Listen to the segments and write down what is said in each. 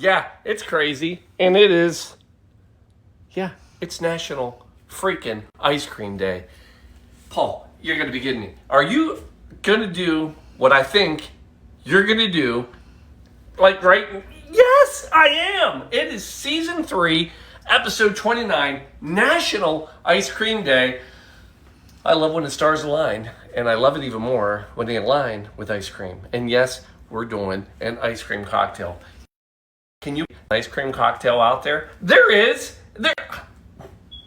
Yeah, it's crazy. And it is, it's National freaking Ice Cream Day. Paul, you're going to be kidding me. Are you going to do what I think you're going to do? Yes, I am. It is season 3, episode 29, National Ice Cream Day. I love when the stars align, and I love it even more when they align with ice cream. And yes, we're doing an ice cream cocktail. Can you ice cream cocktail out there? There is.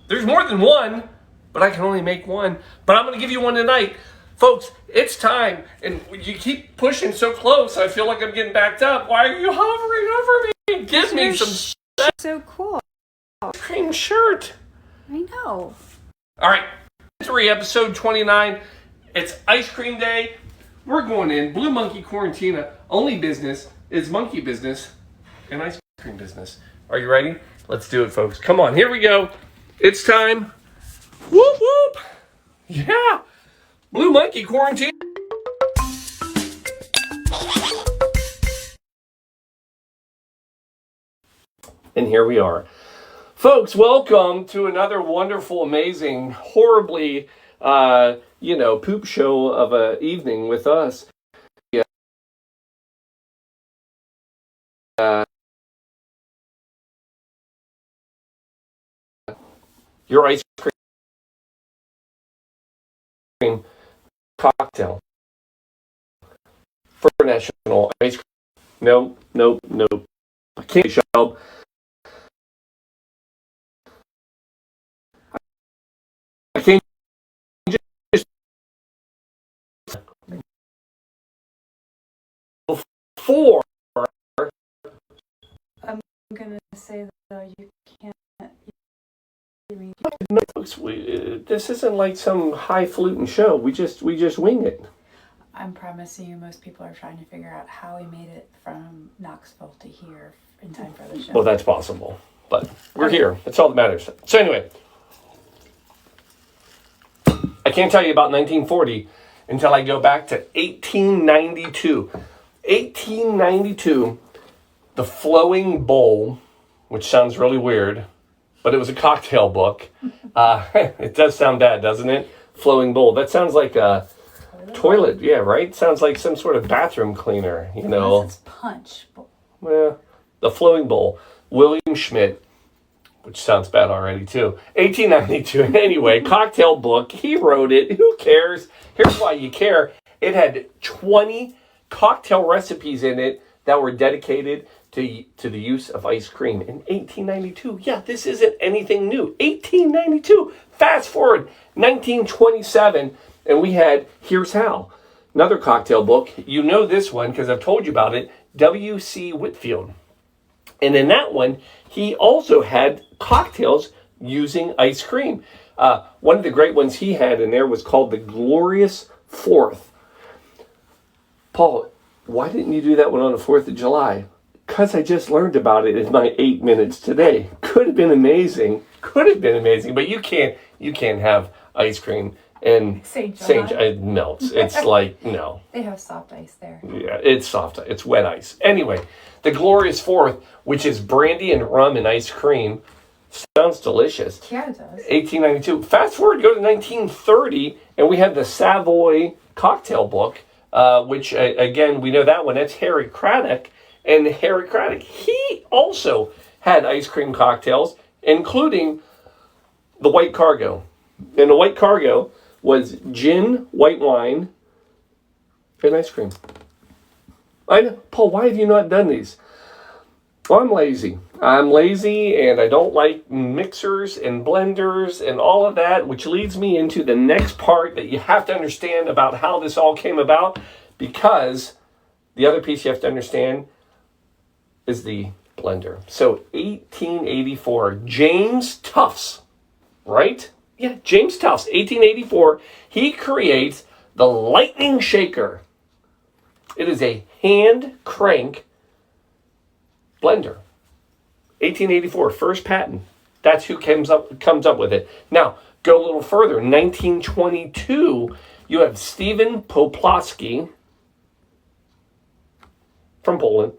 There's more than one, but I can only make one. But I'm going to give you one tonight. Folks, it's time. And you keep pushing so close, I feel like I'm getting backed up. Why are you hovering over me? Give me some so cool. ice cream shirt. I know. All right. 3, episode 29. It's Ice Cream Day. We're going in. Blue Monkey Quarantina. Only business is monkey business and ice cream business. Are you ready? Let's do it, folks. Come on. Here we go. It's time. Whoop, whoop. Yeah. Blue Monkey Quarantine. And here we are. Folks, welcome to another wonderful, amazing, horribly, poop show of an evening with us. Your ice cream cocktail for National Ice Cream. Nope. I can't show. I can't just before. I'm gonna say that you can't. No, folks, this isn't like some highfalutin show. We just wing it. I'm promising you, most people are trying to figure out how we made it from Knoxville to here in time for the show. Well, that's possible, but we're here. That's all that matters. So anyway, I can't tell you about 1940 until I go back to 1892. 1892, the Flowing Bowl, which sounds really weird, but it was a cocktail book. It does sound bad, doesn't it? Flowing Bowl. That sounds like a toilet. Yeah, right? Sounds like some sort of bathroom cleaner, you know. It's punch bowl. Well, the Flowing Bowl. William Schmidt, which sounds bad already, too. 1892. Anyway, cocktail book. He wrote it. Who cares? Here's why you care. It had 20 cocktail recipes in it that were dedicated to the use of ice cream in 1892. Yeah, this isn't anything new. 1892. Fast forward, 1927, and we had Here's How, another cocktail book. You know this one because I've told you about it, W.C. Whitfield. And in that one, he also had cocktails using ice cream. One of the great ones he had in there was called the Glorious Fourth. Paul, why didn't you do that one on the 4th of July? Because I just learned about it in my 8 minutes today. Could have been amazing, but you can't have ice cream and St. John. It melts. It's like, no. They have soft ice there. Yeah, it's soft. It's wet ice. Anyway, the Glorious Fourth, which is brandy and rum and ice cream, sounds delicious. Yeah, it does. 1892. Fast forward, go to 1930, and we have the Savoy cocktail book, which, again, we know that one. That's Harry Craddock. And Harry Craddock, he also had ice cream cocktails, including the White Cargo. And the White Cargo was gin, white wine, and ice cream. I know, Paul, why have you not done these? Well, I'm lazy, and I don't like mixers and blenders and all of that, which leads me into the next part that you have to understand about how this all came about, because the other piece you have to understand is the blender. So 1884, James Tufts, right? Yeah, James Tufts, 1884, he creates the lightning shaker. It is a hand crank blender. 1884, first patent. That's who comes up with it. Now, go a little further. 1922, you have Stephen Poplawski from Poland.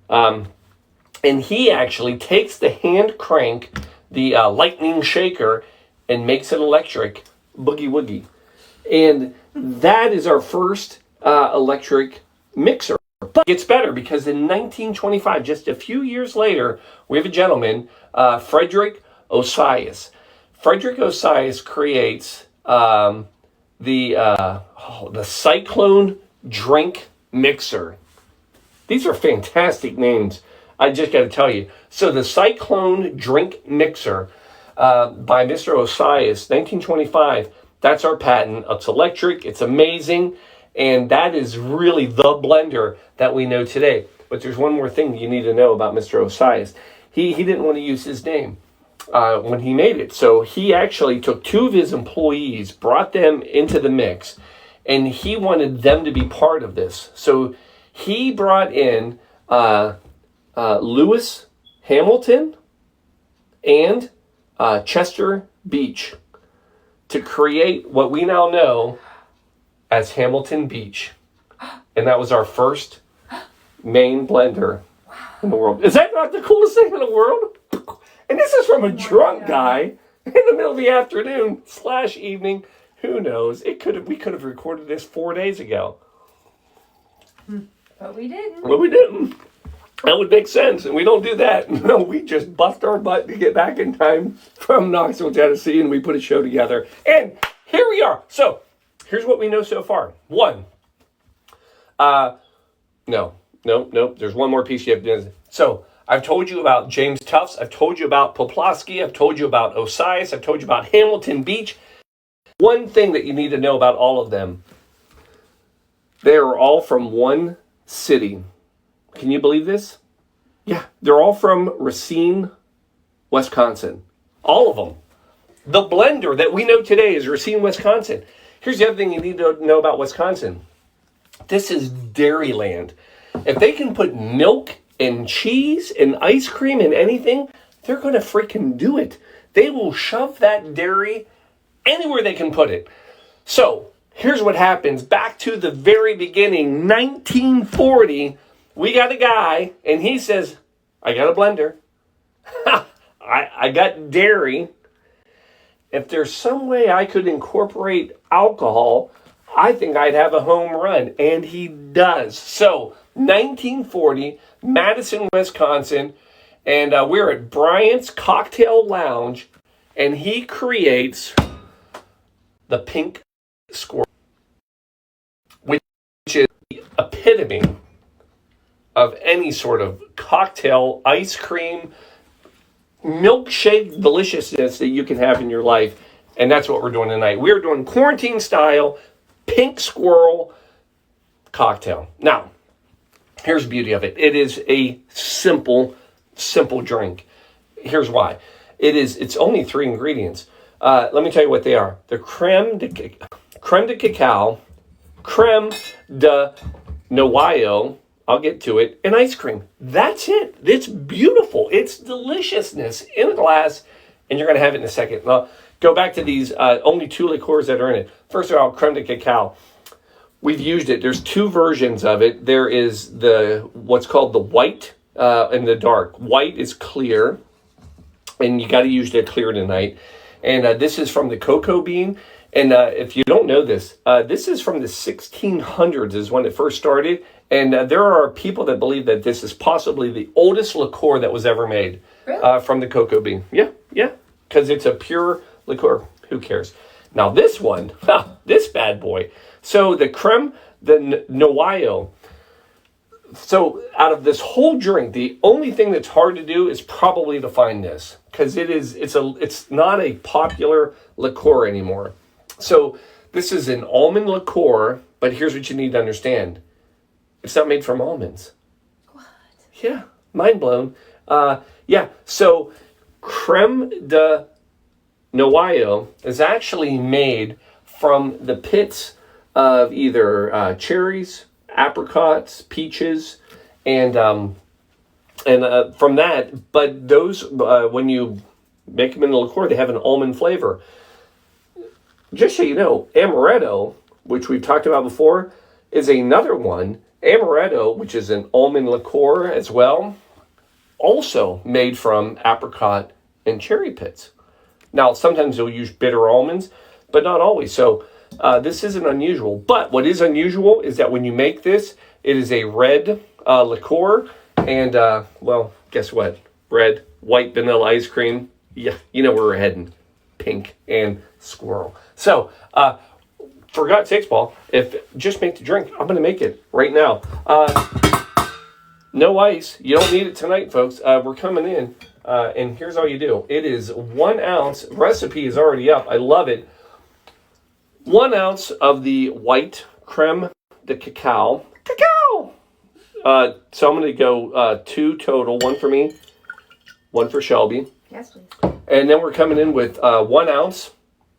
And And he actually takes the hand crank, the lightning shaker, and makes it electric, boogie woogie. And that is our first electric mixer. But it gets better because in 1925, just a few years later, we have a gentleman, Frederick Osias. Frederick Osias creates the Cyclone drink mixer. These are fantastic names. I just got to tell you. So the Cyclone drink mixer by Mr. Osias, 1925. That's our patent. It's electric. It's amazing. And that is really the blender that we know today. But there's one more thing you need to know about Mr. Osias. He didn't want to use his name when he made it. So he actually took two of his employees, brought them into the mix, and he wanted them to be part of this. So he brought in Lewis Hamilton and Chester Beach to create what we now know as Hamilton Beach. And that was our first main blender in the world. Is that not the coolest thing in the world? And this is from a drunk guy in the middle of the afternoon / evening. Who knows? We could have recorded this 4 days ago. But we didn't. But we didn't. That would make sense. And we don't do that. No, we just bust our butt to get back in time from Knoxville, Tennessee, and we put a show together. And here we are. So here's what we know so far. One. No. There's one more piece you have to do. So I've told you about James Tufts. I've told you about Poplawski. I've told you about Osias. I've told you about Hamilton Beach. One thing that you need to know about all of them. They are all from one city. Can you believe this? Yeah, they're all from Racine, Wisconsin. All of them. The blender that we know today is Racine, Wisconsin. Here's the other thing you need to know about Wisconsin. This is Dairyland. If they can put milk and cheese and ice cream and anything, they're going to freaking do it. They will shove that dairy anywhere they can put it. So here's what happens. Back to the very beginning, 1940, we got a guy, and he says, I got a blender. I got dairy. If there's some way I could incorporate alcohol, I think I'd have a home run. And he does. So 1940, Madison, Wisconsin, and we're at Bryant's Cocktail Lounge, and he creates the Pink Squirrel, which is the epitome of any sort of cocktail, ice cream, milkshake deliciousness that you can have in your life. And that's what we're doing tonight. We're doing quarantine style Pink Squirrel cocktail. Now, here's the beauty of it. It is a simple drink. Here's why. It's only 3 ingredients. Let me tell you what they are. They're creme de cacao, creme de noyau, I'll get to it, and ice cream. That's it. It's beautiful. It's deliciousness in a glass, and you're going to have it in a second. Now, go back to these only 2 liqueurs that are in it. First of all, creme de cacao. We've used it. There's 2 versions of it. There is what's called the white and the dark. White is clear, and you got to use the clear tonight. And this is from the cocoa bean. And if you don't know this, this is from the 1600s is when it first started. And there are people that believe that this is possibly the oldest liqueur that was ever made. Really? From the cocoa bean. Yeah. Because it's a pure liqueur. Who cares? Now this one, this bad boy. So the creme de noyau. So out of this whole drink, the only thing that's hard to do is probably to find this. Because it's not a popular liqueur anymore. So this is an almond liqueur, but here's what you need to understand. It's not made from almonds. What? Yeah, mind blown. So creme de noyau is actually made from the pits of either cherries, apricots, peaches, and from that. But those, when you make them in the liqueur, they have an almond flavor. Just so you know, amaretto, which we've talked about before, is another one. Amaretto, which is an almond liqueur as well, also made from apricot and cherry pits. Now, sometimes you'll use bitter almonds, but not always. So this isn't unusual. But what is unusual is that when you make this, it is a red liqueur. And, well, guess what? Red, white vanilla ice cream. Yeah, you know where we're heading. Pink and squirrel. So, for God's sakes, Paul, if just make the drink, I'm going to make it right now. No ice. You don't need it tonight, folks. We're coming in, and here's all you do. It is 1 ounce. Recipe is already up. I love it. 1 ounce of the white creme de cacao. Cacao! So I'm going to go 2 total. 1 for me, 1 for Shelby. Yes, please. And then we're coming in with 1 ounce,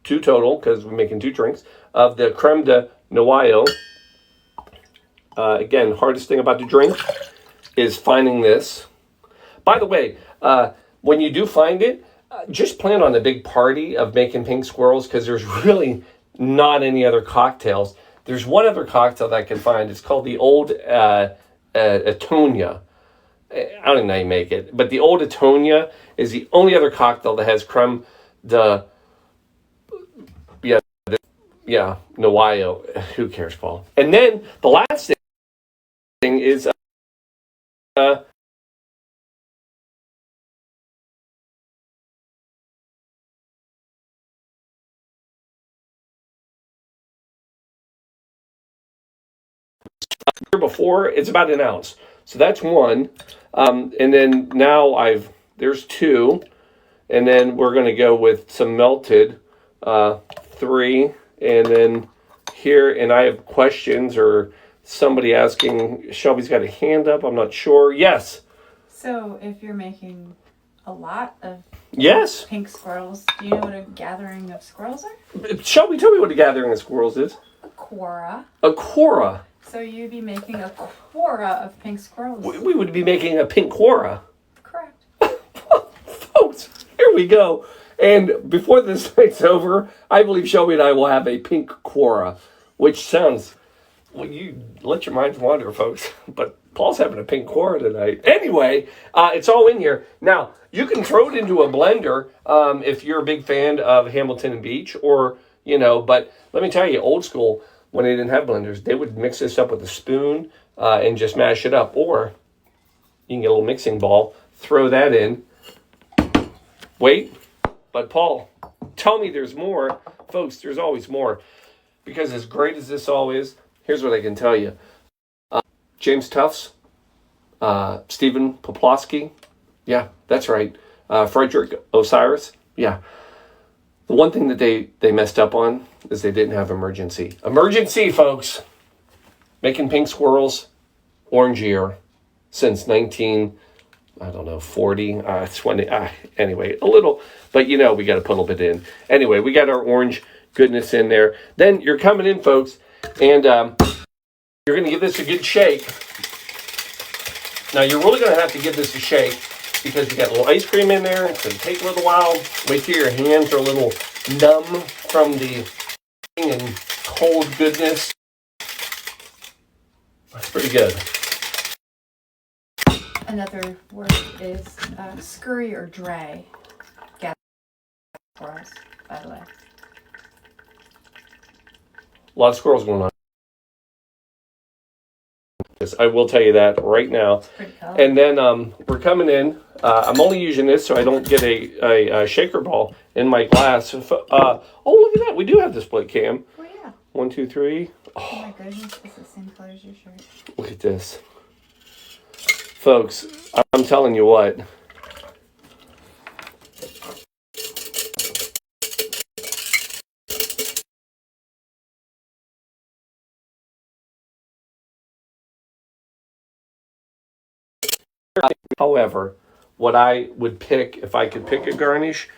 2 total, because we're making 2 drinks, of the creme de noyau. Again, hardest thing about the drink is finding this. By the way, when you do find it, just plan on a big party of making pink squirrels, because there's really not any other cocktails. There's one other cocktail that I can find. It's called the Old Atonia. I don't even know how you make it, but the Old Atonia is the only other cocktail that has creme de noyau. Who cares, Paul? And then the last thing is before, it's about 1 ounce. So that's 1. And then now there's 2. And then we're going to go with some melted 3. And then here, and I have questions or somebody asking, Shelby's got a hand up. I'm not sure. Yes. So if you're making a lot of yes pink squirrels, do you know what a gathering of squirrels are? Shelby, tell me what a gathering of squirrels is. A quora. A quora. So you'd be making a quora of pink squirrels. We would be making a pink quora. Correct. Folks, here we go. And before this night's over, I believe Shelby and I will have a pink quora, which sounds, well, you let your minds wander, folks. But Paul's having a pink quora tonight. Anyway, it's all in here. Now, you can throw it into a blender if you're a big fan of Hamilton and Beach, or, but let me tell you, old school, when they didn't have blenders, they would mix this up with a spoon and just mash it up. Or you can get a little mixing ball, throw that in. Wait, but Paul, tell me there's more. Folks, there's always more. Because as great as this all is, here's what I can tell you. James Tufts, Stephen Poplawski, yeah, that's right. Frederick Osiris, yeah. The one thing that they messed up on is they didn't have emergency. Emergency, folks! Making pink squirrels, orange year, since 40, 20, anyway, a little, but we got to put a little bit in. Anyway, we got our orange goodness in there. Then you're coming in, folks, and you're going to give this a good shake. Now, you're really going to have to give this a shake because you got a little ice cream in there. It's going to take a little while. Wait till your hands are a little numb from the and cold goodness. That's pretty good. Another word is scurry or dray. Gather squirrels, by the way. A lot of squirrels going on. I will tell you that right now. And then we're coming in. I'm only using this so I don't get a shaker ball in my glass. Oh, look at that. We do have the split cam. Oh, yeah. 1, 2, 3. Oh my goodness. It's the same color as your shirt. Look at this. Folks, I'm telling you what. However, what I would pick, if I could pick a garnish,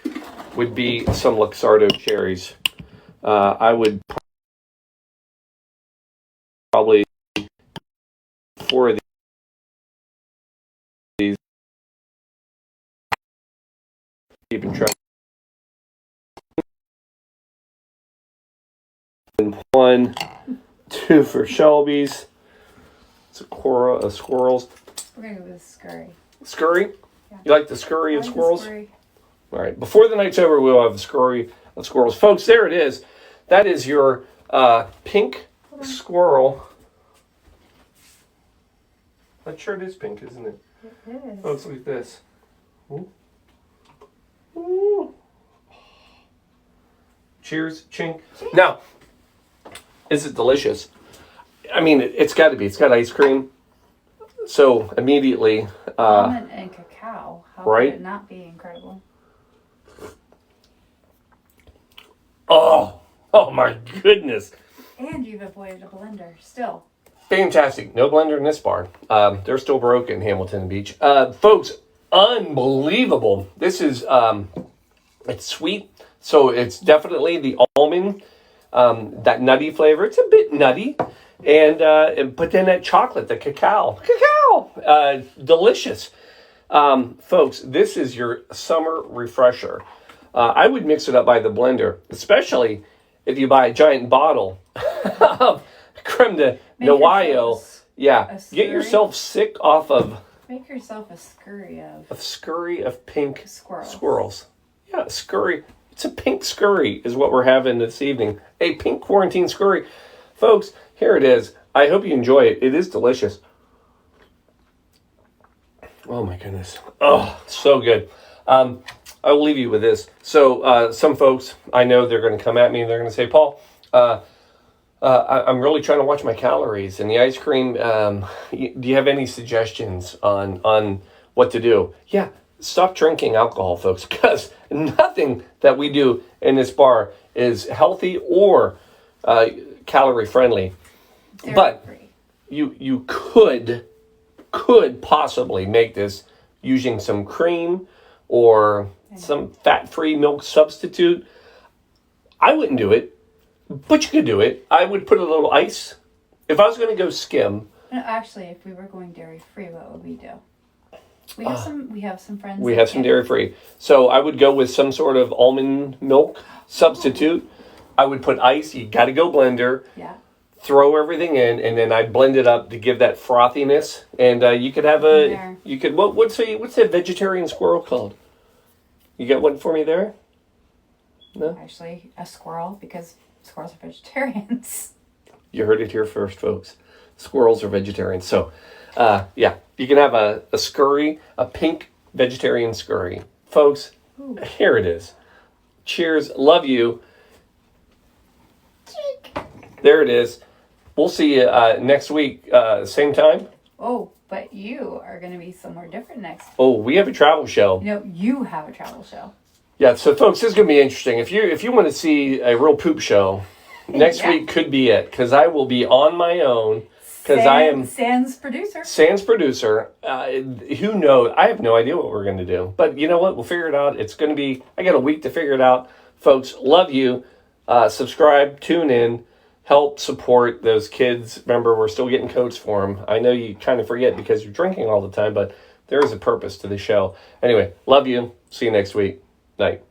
would be some Luxardo cherries. I would probably 4 of these. Keeping track. And 1, 2 for Shelby's. It's a quora of squirrels. We're going to go with scurry. Scurry? Yeah. You like the scurry of I like the squirrels? scurry. All right. Before the night's over, we'll have the scurry of squirrels. Folks, there it is. That is your pink squirrel. That shirt is pink, isn't it? It is. Oh, it's like this. Ooh. Ooh. Cheers, chink. Now, is it delicious? I mean, it's got to be. It's got ice cream. So immediately, Almond and cacao. How right? could it not be incredible? Oh my goodness. And you've avoided a blender. Still. Fantastic. No blender in this bar. They're still broken, Hamilton Beach. Folks, unbelievable. This is, it's sweet. So it's definitely the almond, that nutty flavor. It's a bit nutty. But then that chocolate, the cacao. Delicious. Folks, this is your summer refresher. I would mix it up by the blender, especially if you buy a giant bottle of creme de noyo. Yeah, get yourself sick off of. Make yourself a scurry of. A scurry of pink Squirrels. Yeah, a scurry. It's a pink scurry is what we're having this evening. A pink quarantine scurry. Folks, here it is. I hope you enjoy it. It is delicious. Oh my goodness. Oh, so good. I will leave you with this. So some folks, I know they're going to come at me and they're going to say, Paul, I'm really trying to watch my calories and the ice cream. Do you have any suggestions on what to do? Yeah, stop drinking alcohol, folks, because nothing that we do in this bar is healthy or calorie friendly. But you could possibly make this using some cream or some fat-free milk substitute. I wouldn't do it, but you could do it. I would put a little ice. If I was going to go skim. No, actually, if we were going dairy-free, what would we do? We have some friends. We have some dairy-free. So I would go with some sort of almond milk substitute. I would put ice. You got to go blender. Yeah. Throw everything in, and then I'd blend it up to give that frothiness. And you could have what's that vegetarian squirrel called? You got one for me there? No? Actually, a squirrel, because squirrels are vegetarians. You heard it here first, folks. Squirrels are vegetarians. So, yeah, you can have a scurry, a pink vegetarian scurry. Folks, Here it is. Cheers. Love you. There it is. We'll see you next week, same time. Oh, but you are going to be somewhere different next. Oh, we have a travel show. No, you have a travel show. Yeah, so folks, this is going to be interesting. If you want to see a real poop show, next week could be it, because I will be on my own. Because I am Sans producer. Who knows? I have no idea what we're going to do. But you know what? We'll figure it out. It's going to be, I got a week to figure it out. Folks, love you. Subscribe, tune in, help support those kids. Remember, we're still getting coats for them. I know you kind of forget because you're drinking all the time, but there is a purpose to the show. Anyway, love you. See you next week. Night.